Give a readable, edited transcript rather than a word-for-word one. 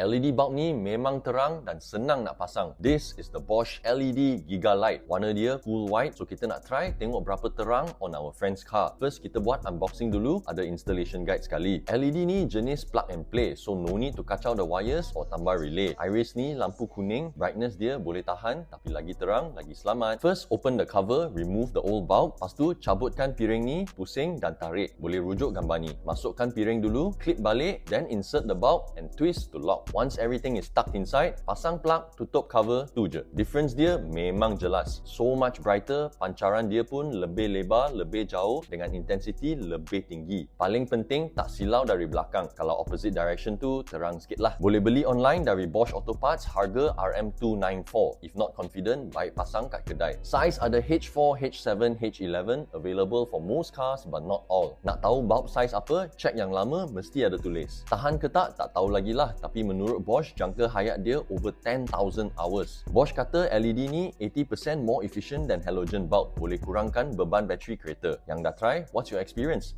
LED bulb ni memang terang dan senang nak pasang. This is the Bosch LED Gigalight. Warna dia cool white. So kita nak try tengok berapa terang on our friend's car. First kita buat unboxing dulu. Ada installation guide sekali. LED ni jenis plug and play. So no need to kacau the wires or tambah relay. Iris ni lampu kuning. Brightness dia boleh tahan tapi lagi terang, lagi selamat. First open the cover, remove the old bulb. Lepas tu cabutkan piring ni, pusing dan tarik. Boleh rujuk gambar ni. Masukkan piring dulu, clip balik, then insert the bulb and twist to lock. Once everything is tucked inside, pasang plug, tutup cover, tu je. Difference dia memang jelas. So much brighter, pancaran dia pun lebih lebar, lebih jauh dengan intensity lebih tinggi. Paling penting tak silau dari belakang. Kalau opposite direction tu terang sikit lah. Boleh beli online dari Bosch Auto Parts, harga RM294. If not confident, baik pasang kat kedai. Size ada H4, H7, H11, available for most cars but not all. Nak tahu bulb size apa? Check yang lama, mesti ada tulis. Tahan ke tak tahu lagi lah. Tapi menurut Bosch, jangka hayat dia over 10,000 hours. Bosch kata LED ni 80% more efficient than halogen bulb. Boleh kurangkan beban bateri kereta. Yang dah try, what's your experience?